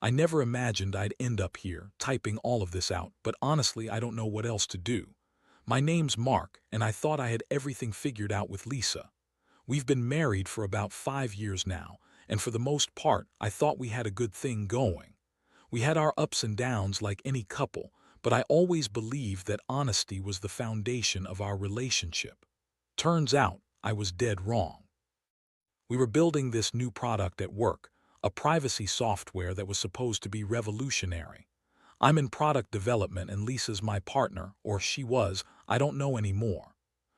I never imagined I'd end up here, typing all of this out, but honestly I don't know what else to do. My name's Mark, and I thought I had everything figured out with Lisa. We've been married for about 5 years now, and for the most part I thought we had a good thing going. We had our ups and downs like any couple, but I always believed that honesty was the foundation of our relationship. Turns out, I was dead wrong. We were building this new product at work, a privacy software that was supposed to be revolutionary. I'm in product development and Lisa's my partner, or she was, I don't know anymore.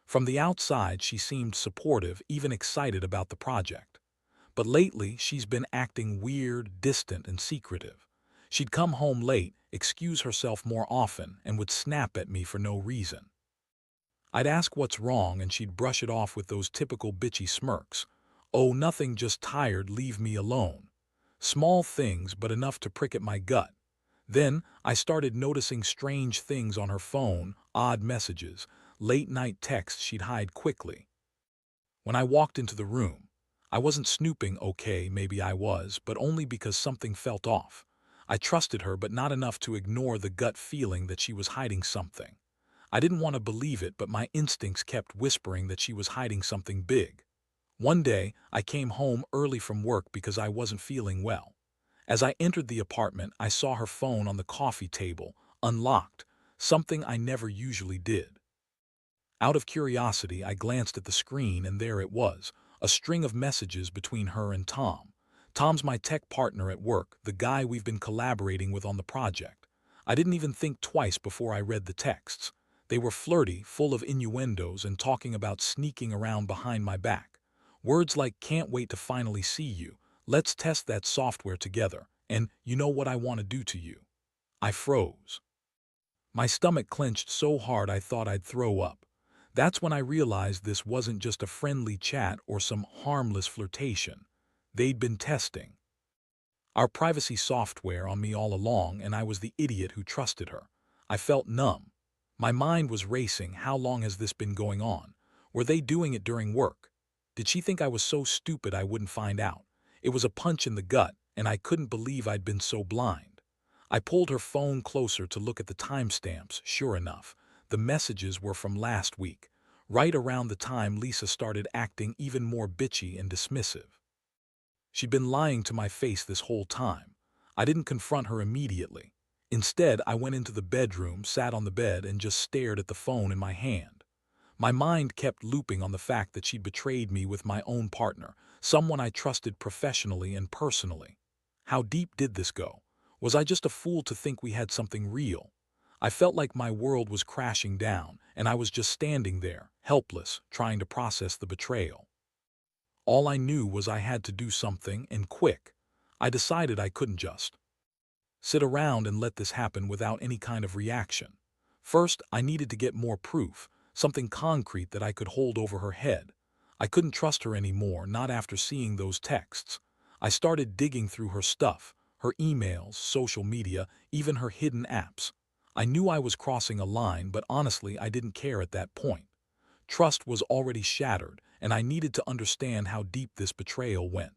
From the outside, she seemed supportive, even excited about the project. But lately, she's been acting weird, distant, and secretive. She'd come home late, excuse herself more often, and would snap at me for no reason. I'd ask what's wrong and she'd brush it off with those typical bitchy smirks. Oh, nothing, just tired, leave me alone. Small things, but enough to prick at my gut. Then I started noticing strange things on her phone, odd messages, late-night texts she'd hide quickly. When I walked into the room, I wasn't snooping. Okay, maybe I was, but only because something felt off. I trusted her, but not enough to ignore the gut feeling that she was hiding something. I didn't want to believe it, but my instincts kept whispering that she was hiding something big. One day, I came home early from work because I wasn't feeling well. As I entered the apartment, I saw her phone on the coffee table, unlocked, something I never usually did. Out of curiosity, I glanced at the screen and there it was, a string of messages between her and Tom. Tom's my tech partner at work, the guy we've been collaborating with on the project. I didn't even think twice before I read the texts. They were flirty, full of innuendos and talking about sneaking around behind my back. Words like "can't wait to finally see you," "let's test that software together," and "you know what I want to do to you." I froze. My stomach clenched so hard I thought I'd throw up. That's when I realized this wasn't just a friendly chat or some harmless flirtation. They'd been testing our privacy software on me all along, and I was the idiot who trusted her. I felt numb. My mind was racing. How long has this been going on? Were they doing it during work? Did she think I was so stupid I wouldn't find out? It was a punch in the gut, and I couldn't believe I'd been so blind. I pulled her phone closer to look at the timestamps. Sure enough, the messages were from last week, right around the time Lisa started acting even more bitchy and dismissive. She'd been lying to my face this whole time. I didn't confront her immediately. Instead, I went into the bedroom, sat on the bed, and just stared at the phone in my hand. My mind kept looping on the fact that she'd betrayed me with my own partner, someone I trusted professionally and personally. How deep did this go? Was I just a fool to think we had something real? I felt like my world was crashing down, and I was just standing there, helpless, trying to process the betrayal. All I knew was I had to do something, and quick. I decided I couldn't just sit around and let this happen without any kind of reaction. First, I needed to get more proof, something concrete that I could hold over her head. I couldn't trust her anymore, not after seeing those texts. I started digging through her stuff, her emails, social media, even her hidden apps. I knew I was crossing a line, but honestly, I didn't care at that point. Trust was already shattered, and I needed to understand how deep this betrayal went.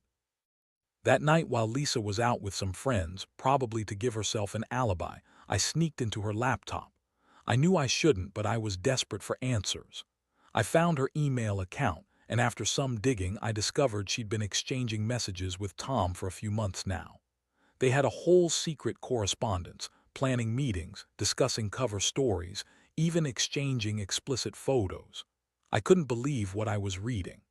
That night, while Lisa was out with some friends, probably to give herself an alibi, I sneaked into her laptop. I knew I shouldn't, but I was desperate for answers. I found her email account, and after some digging, I discovered she'd been exchanging messages with Tom for a few months now. They had a whole secret correspondence, planning meetings, discussing cover stories, even exchanging explicit photos. I couldn't believe what I was reading.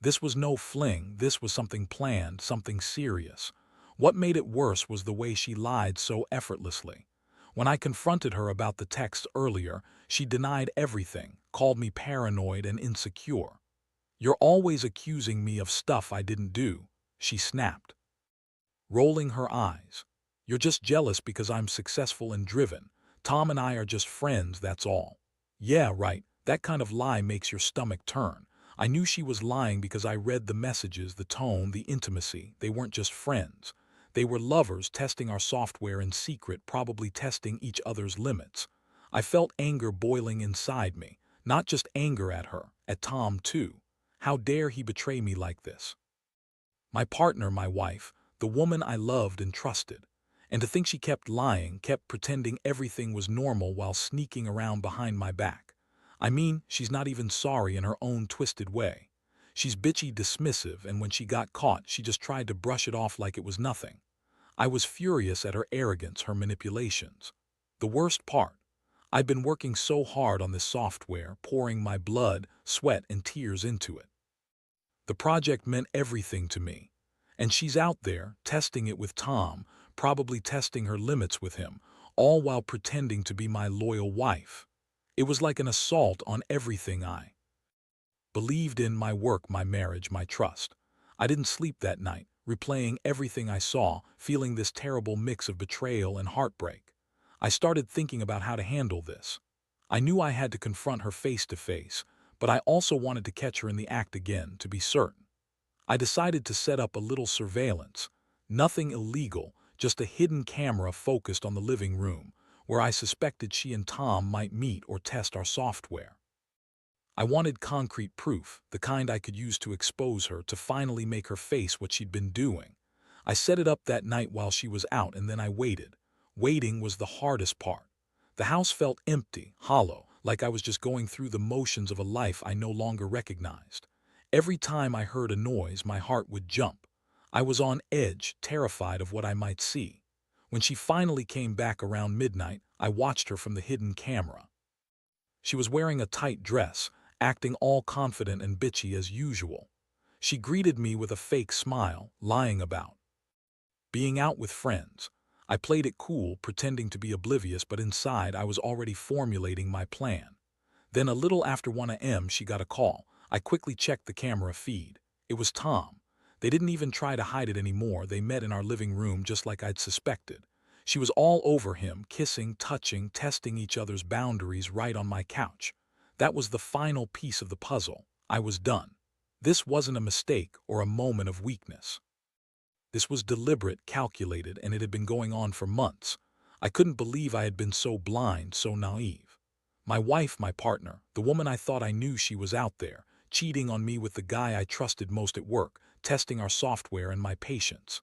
This was no fling, this was something planned, something serious. What made it worse was the way she lied so effortlessly. When I confronted her about the texts earlier, she denied everything, called me paranoid and insecure. "You're always accusing me of stuff I didn't do," she snapped, rolling her eyes. "You're just jealous because I'm successful and driven. Tom and I are just friends, that's all." Yeah, right, that kind of lie makes your stomach turn. I knew she was lying because I read the messages, the tone, the intimacy. They weren't just friends. They were lovers testing our software in secret, probably testing each other's limits. I felt anger boiling inside me, not just anger at her, at Tom too. How dare he betray me like this? My partner, my wife, the woman I loved and trusted. And to think she kept lying, kept pretending everything was normal while sneaking around behind my back. I mean, she's not even sorry in her own twisted way. She's bitchy dismissive, and when she got caught, she just tried to brush it off like it was nothing. I was furious at her arrogance, her manipulations. The worst part, I'd been working so hard on this software, pouring my blood, sweat, and tears into it. The project meant everything to me. And she's out there, testing it with Tom, probably testing her limits with him, all while pretending to be my loyal wife. It was like an assault on everything I believed in: my work, my marriage, my trust. I didn't sleep that night, replaying everything I saw, feeling this terrible mix of betrayal and heartbreak. I started thinking about how to handle this. I knew I had to confront her face to face, but I also wanted to catch her in the act again, to be certain. I decided to set up a little surveillance. Nothing illegal, just a hidden camera focused on the living room, where I suspected she and Tom might meet or test our software. I wanted concrete proof, the kind I could use to expose her, to finally make her face what she'd been doing. I set it up that night while she was out, and then I waited. Waiting was the hardest part. The house felt empty, hollow, like I was just going through the motions of a life I no longer recognized. Every time I heard a noise, my heart would jump. I was on edge, terrified of what I might see. When she finally came back around midnight, I watched her from the hidden camera. She was wearing a tight dress, acting all confident and bitchy as usual. She greeted me with a fake smile, lying about being out with friends. I played it cool, pretending to be oblivious, but inside I was already formulating my plan. Then a little after 1 a.m. she got a call. I quickly checked the camera feed. It was Tom. They didn't even try to hide it anymore. They met in our living room just like I'd suspected. She was all over him, kissing, touching, testing each other's boundaries right on my couch. That was the final piece of the puzzle. I was done. This wasn't a mistake or a moment of weakness. This was deliberate, calculated, and it had been going on for months. I couldn't believe I had been so blind, so naive. My wife, my partner, the woman I thought I knew, she was out there, cheating on me with the guy I trusted most at work, testing our software and my patience.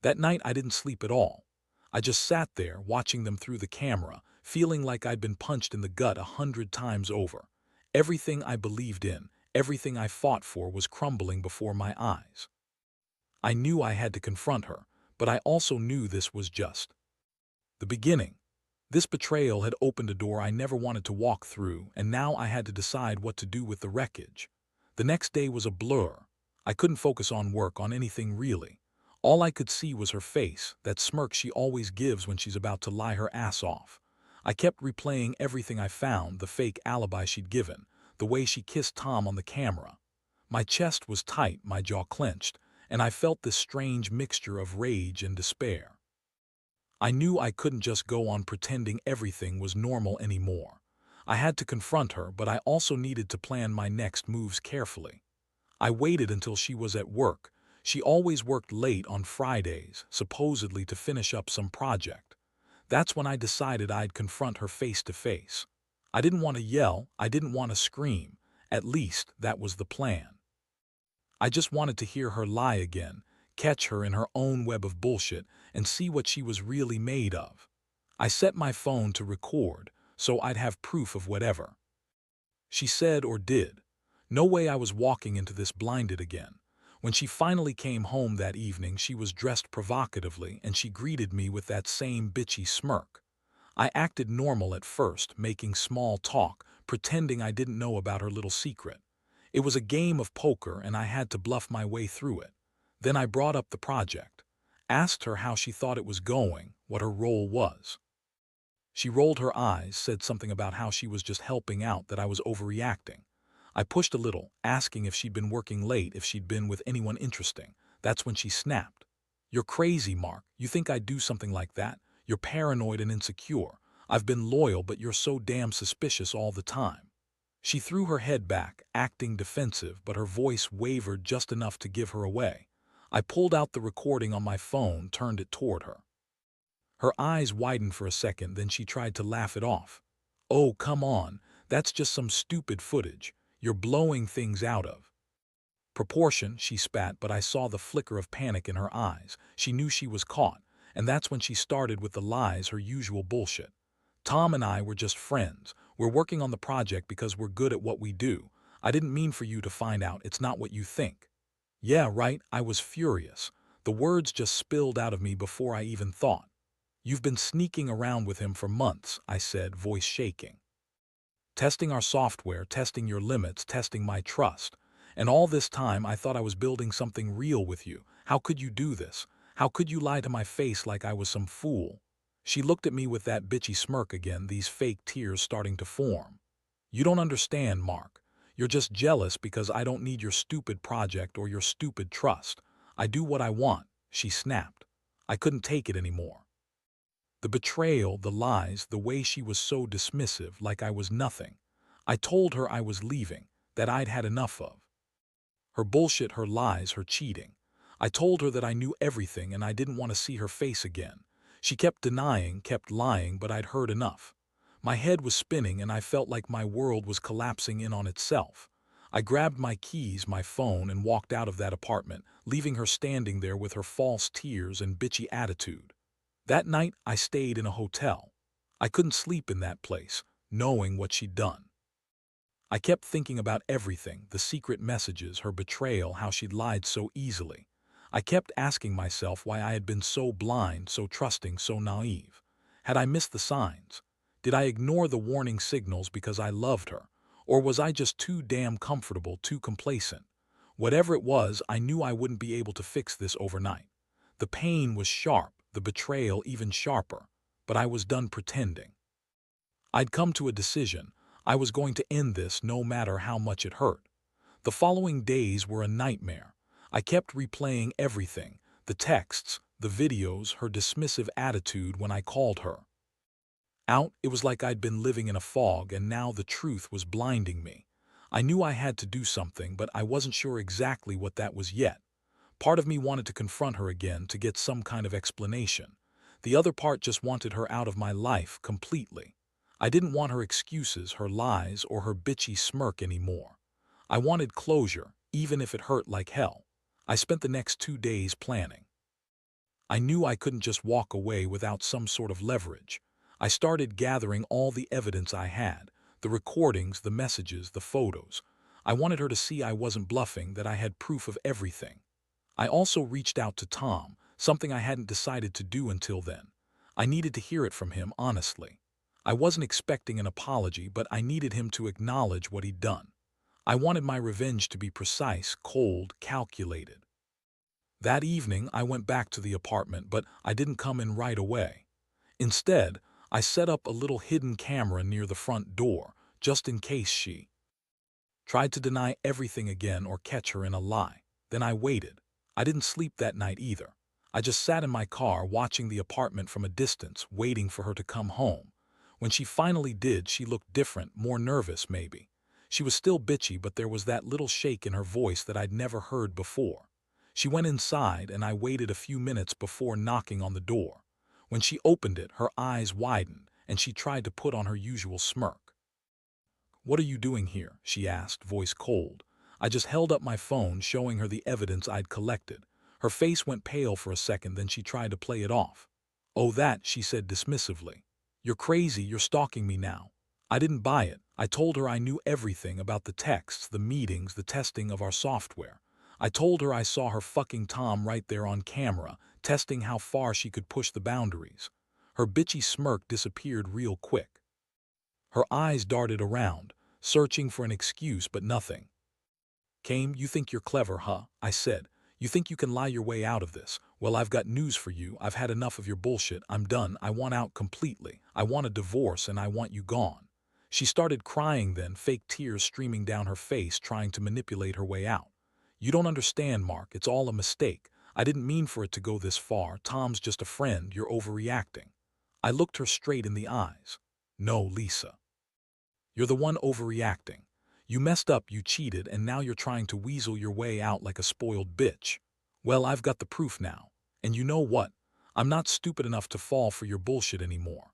That night I didn't sleep at all. I just sat there, watching them through the camera, feeling like I'd been punched in the gut 100 times over. Everything I believed in, everything I fought for, was crumbling before my eyes. I knew I had to confront her, but I also knew this was just the beginning. This betrayal had opened a door I never wanted to walk through, and now I had to decide what to do with the wreckage. The next day was a blur. I couldn't focus on work, on anything really. All I could see was her face, that smirk she always gives when she's about to lie her ass off. I kept replaying everything I found: the fake alibi she'd given, the way she kissed Tom on the camera. My chest was tight, my jaw clenched, and I felt this strange mixture of rage and despair. I knew I couldn't just go on pretending everything was normal anymore. I had to confront her, but I also needed to plan my next moves carefully. I waited until she was at work. She always worked late on Fridays, supposedly to finish up some project. That's when I decided I'd confront her face to face. I didn't want to yell, I didn't want to scream. At least, that was the plan. I just wanted to hear her lie again, catch her in her own web of bullshit, and see what she was really made of. I set my phone to record, so I'd have proof of whatever she said or did. No way I was walking into this blinded again. When she finally came home that evening, she was dressed provocatively, and she greeted me with that same bitchy smirk. I acted normal at first, making small talk, pretending I didn't know about her little secret. It was a game of poker, and I had to bluff my way through it. Then I brought up the project, asked her how she thought it was going, what her role was. She rolled her eyes, said something about how she was just helping out, that I was overreacting. I pushed a little, asking if she'd been working late, if she'd been with anyone interesting. That's when she snapped. "You're crazy, Mark. You think I'd do something like that? You're paranoid and insecure. I've been loyal, but you're so damn suspicious all the time." She threw her head back, acting defensive, but her voice wavered just enough to give her away. I pulled out the recording on my phone, turned it toward her. Her eyes widened for a second, then she tried to laugh it off. "Oh, come on. That's just some stupid footage. You're blowing things out of Proportion, she spat, but I saw the flicker of panic in her eyes. She knew she was caught, and that's when she started with the lies, her usual bullshit. Tom and I were just friends. We're working on the project because we're good at what we do. I didn't mean for you to find out. It's not what you think. Yeah, right, I was furious. The words just spilled out of me before I even thought. You've been sneaking around with him for months, I said, voice shaking. Testing our software, testing your limits, testing my trust. And all this time I thought I was building something real with you. How could you do this? How could you lie to my face like I was some fool? She looked at me with that bitchy smirk again, these fake tears starting to form. You don't understand, Mark. You're just jealous because I don't need your stupid project or your stupid trust. I do what I want, she snapped. I couldn't take it anymore. The betrayal, the lies, the way she was so dismissive, like I was nothing. I told her I was leaving, that I'd had enough of. Her bullshit, her lies, her cheating. I told her that I knew everything and I didn't want to see her face again. She kept denying, kept lying, but I'd heard enough. My head was spinning and I felt like my world was collapsing in on itself. I grabbed my keys, my phone, and walked out of that apartment, leaving her standing there with her false tears and bitchy attitude. That night, I stayed in a hotel. I couldn't sleep in that place, knowing what she'd done. I kept thinking about everything, the secret messages, her betrayal, how she'd lied so easily. I kept asking myself why I had been so blind, so trusting, so naive. Had I missed the signs? Did I ignore the warning signals because I loved her? Or was I just too damn comfortable, too complacent? Whatever it was, I knew I wouldn't be able to fix this overnight. The pain was sharp, the betrayal even sharper, but I was done pretending. I'd come to a decision. I was going to end this no matter how much it hurt. The following days were a nightmare. I kept replaying everything, the texts, the videos, her dismissive attitude when I called her. It was like I'd been living in a fog and now the truth was blinding me. I knew I had to do something, but I wasn't sure exactly what that was yet. Part of me wanted to confront her again to get some kind of explanation. The other part just wanted her out of my life completely. I didn't want her excuses, her lies, or her bitchy smirk anymore. I wanted closure, even if it hurt like hell. I spent the next 2 days planning. I knew I couldn't just walk away without some sort of leverage. I started gathering all the evidence I had, the recordings, the messages, the photos. I wanted her to see I wasn't bluffing, that I had proof of everything. I also reached out to Tom, something I hadn't decided to do until then. I needed to hear it from him, honestly. I wasn't expecting an apology, but I needed him to acknowledge what he'd done. I wanted my revenge to be precise, cold, calculated. That evening, I went back to the apartment, but I didn't come in right away. Instead, I set up a little hidden camera near the front door, just in case she tried to deny everything again or catch her in a lie. Then I waited. I didn't sleep that night either. I just sat in my car watching the apartment from a distance, waiting for her to come home. When she finally did, she looked different, more nervous maybe. She was still bitchy, but there was that little shake in her voice that I'd never heard before. She went inside and I waited a few minutes before knocking on the door. When she opened it, her eyes widened and she tried to put on her usual smirk. "What are you doing here?" she asked, voice cold. I just held up my phone, showing her the evidence I'd collected. Her face went pale for a second, then she tried to play it off. "Oh, that," she said dismissively. "You're crazy, you're stalking me now." I didn't buy it. I told her I knew everything about the texts, the meetings, the testing of our software. I told her I saw her fucking Tom right there on camera, testing how far she could push the boundaries. Her bitchy smirk disappeared real quick. Her eyes darted around, searching for an excuse, but nothing. "Kame, you think you're clever, huh?" I said. "You think you can lie your way out of this? Well, I've got news for you. I've had enough of your bullshit. I'm done. I want out completely. I want a divorce and I want you gone." She started crying then, fake tears streaming down her face, trying to manipulate her way out. "You don't understand, Mark. It's all a mistake. I didn't mean for it to go this far. Tom's just a friend. You're overreacting." I looked her straight in the eyes. "No, Lisa. You're the one overreacting. You messed up, you cheated, and now you're trying to weasel your way out like a spoiled bitch. Well, I've got the proof now. And you know what? I'm not stupid enough to fall for your bullshit anymore."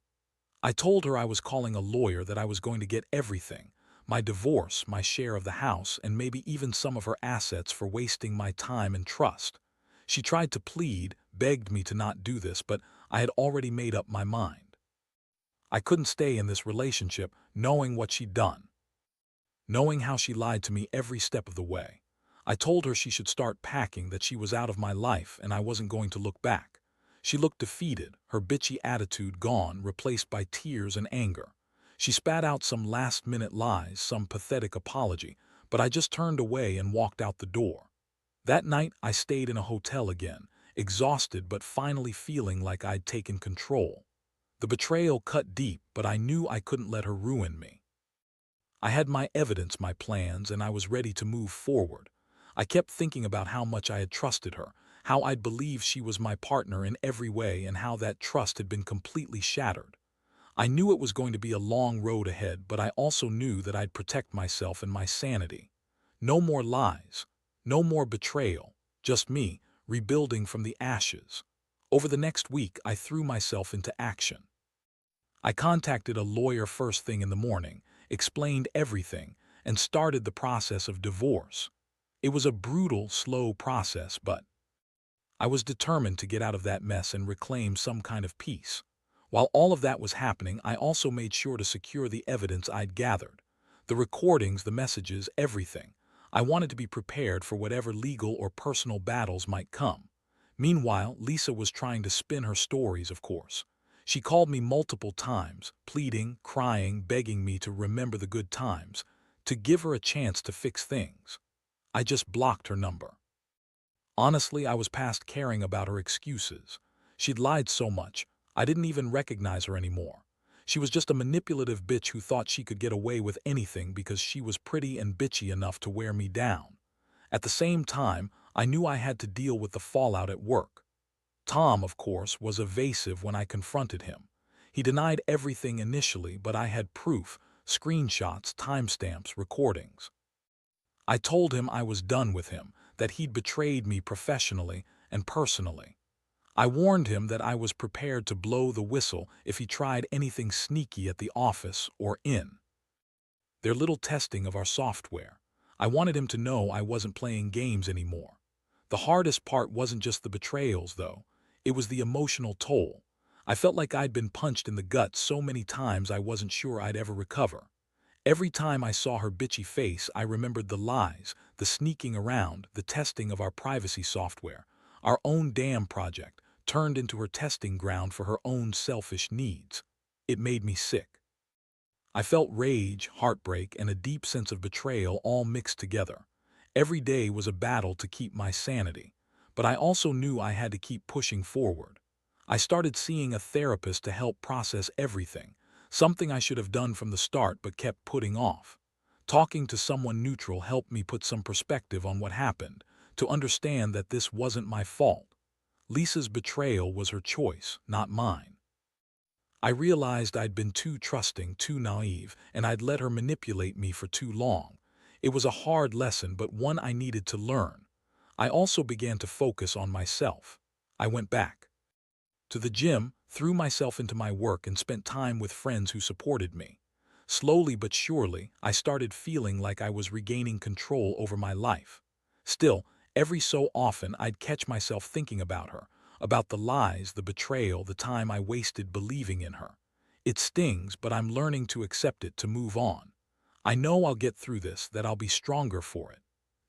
I told her I was calling a lawyer, that I was going to get everything. My divorce, my share of the house, and maybe even some of her assets for wasting my time and trust. She tried to plead, begged me to not do this, but I had already made up my mind. I couldn't stay in this relationship knowing what she'd done, knowing how she lied to me every step of the way. I told her she should start packing, that she was out of my life and I wasn't going to look back. She looked defeated, her bitchy attitude gone, replaced by tears and anger. She spat out some last-minute lies, some pathetic apology, but I just turned away and walked out the door. That night, I stayed in a hotel again, exhausted but finally feeling like I'd taken control. The betrayal cut deep, but I knew I couldn't let her ruin me. I had my evidence, my plans, and I was ready to move forward. I kept thinking about how much I had trusted her, how I'd believed she was my partner in every way, and how that trust had been completely shattered. I knew it was going to be a long road ahead, but I also knew that I'd protect myself and my sanity. No more lies, no more betrayal, just me, rebuilding from the ashes. Over the next week, I threw myself into action. I contacted a lawyer first thing in the morning, explained everything, and started the process of divorce. It was a brutal, slow process, but I was determined to get out of that mess and reclaim some kind of peace. While all of that was happening, I also made sure to secure the evidence I'd gathered. The recordings, the messages, everything. I wanted to be prepared for whatever legal or personal battles might come. Meanwhile, Lisa was trying to spin her stories, of course. She called me multiple times, pleading, crying, begging me to remember the good times, to give her a chance to fix things. I just blocked her number. Honestly, I was past caring about her excuses. She'd lied so much, I didn't even recognize her anymore. She was just a manipulative bitch who thought she could get away with anything because she was pretty and bitchy enough to wear me down. At the same time, I knew I had to deal with the fallout at work. Tom, of course, was evasive when I confronted him. He denied everything initially, but I had proof, screenshots, timestamps, recordings. I told him I was done with him, that he'd betrayed me professionally and personally. I warned him that I was prepared to blow the whistle if he tried anything sneaky at the office or in their little testing of our software. I wanted him to know I wasn't playing games anymore. The hardest part wasn't just the betrayals, though. It was the emotional toll. I felt like I'd been punched in the gut so many times I wasn't sure I'd ever recover. Every time I saw her bitchy face, I remembered the lies, the sneaking around, the testing of our privacy software. Our own damn project turned into her testing ground for her own selfish needs. It made me sick. I felt rage, heartbreak, and a deep sense of betrayal all mixed together. Every day was a battle to keep my sanity, but I also knew I had to keep pushing forward. I started seeing a therapist to help process everything, something I should have done from the start but kept putting off. Talking to someone neutral helped me put some perspective on what happened, to understand that this wasn't my fault. Lisa's betrayal was her choice, not mine. I realized I'd been too trusting, too naive, and I'd let her manipulate me for too long. It was a hard lesson, but one I needed to learn. I also began to focus on myself. I went back to the gym, threw myself into my work, and spent time with friends who supported me. Slowly but surely, I started feeling like I was regaining control over my life. Still, every so often I'd catch myself thinking about her, about the lies, the betrayal, the time I wasted believing in her. It stings, but I'm learning to accept it, to move on. I know I'll get through this, that I'll be stronger for it.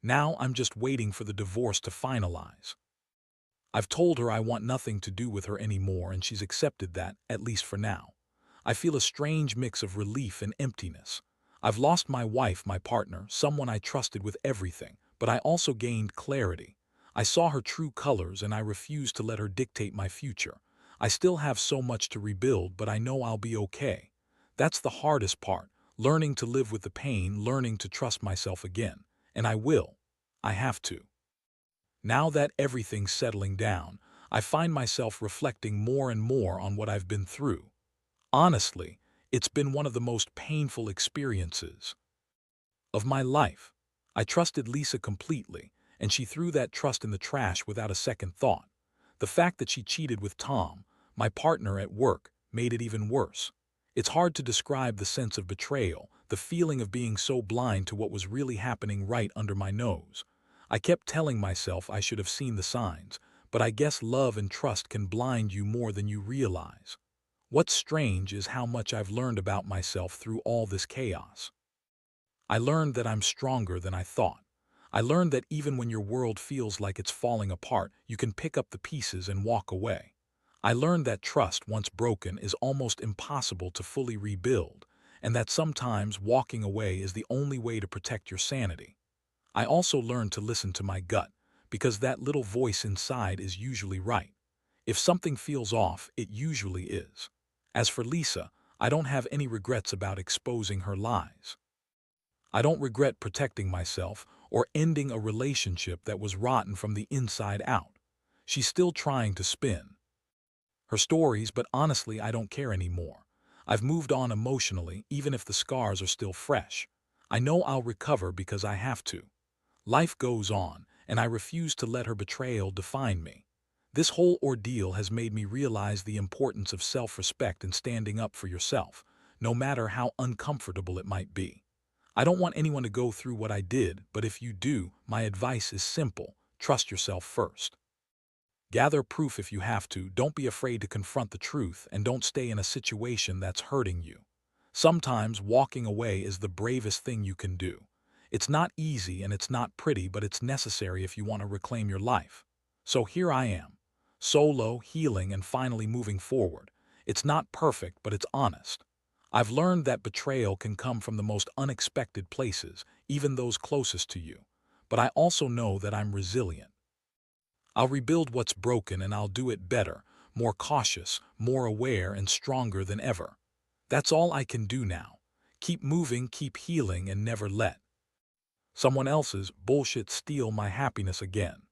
Now I'm just waiting for the divorce to finalize. I've told her I want nothing to do with her anymore, and she's accepted that, at least for now. I feel a strange mix of relief and emptiness. I've lost my wife, my partner, someone I trusted with everything, but I also gained clarity. I saw her true colors, and I refused to let her dictate my future. I still have so much to rebuild, but I know I'll be okay. That's the hardest part, learning to live with the pain, learning to trust myself again. And I will. I have to. Now that everything's settling down, I find myself reflecting more and more on what I've been through. Honestly, it's been one of the most painful experiences of my life. I trusted Lisa completely, and she threw that trust in the trash without a second thought. The fact that she cheated with Tom, my partner at work, made it even worse. It's hard to describe the sense of betrayal, the feeling of being so blind to what was really happening right under my nose. I kept telling myself I should have seen the signs, but I guess love and trust can blind you more than you realize. What's strange is how much I've learned about myself through all this chaos. I learned that I'm stronger than I thought. I learned that even when your world feels like it's falling apart, you can pick up the pieces and walk away. I learned that trust, once broken, is almost impossible to fully rebuild, and that sometimes walking away is the only way to protect your sanity. I also learned to listen to my gut, because that little voice inside is usually right. If something feels off, it usually is. As for Lisa, I don't have any regrets about exposing her lies. I don't regret protecting myself or ending a relationship that was rotten from the inside out. She's still trying to spin her stories, but honestly, I don't care anymore. I've moved on emotionally, even if the scars are still fresh. I know I'll recover because I have to. Life goes on, and I refuse to let her betrayal define me. This whole ordeal has made me realize the importance of self-respect and standing up for yourself, no matter how uncomfortable it might be. I don't want anyone to go through what I did, but if you do, my advice is simple: trust yourself first. Gather proof if you have to, don't be afraid to confront the truth, and don't stay in a situation that's hurting you. Sometimes walking away is the bravest thing you can do. It's not easy and it's not pretty, but it's necessary if you want to reclaim your life. So here I am, solo, healing, and finally moving forward. It's not perfect, but it's honest. I've learned that betrayal can come from the most unexpected places, even those closest to you. But I also know that I'm resilient. I'll rebuild what's broken, and I'll do it better, more cautious, more aware, and stronger than ever. That's all I can do now. Keep moving, keep healing, and never let someone else's bullshit steal my happiness again.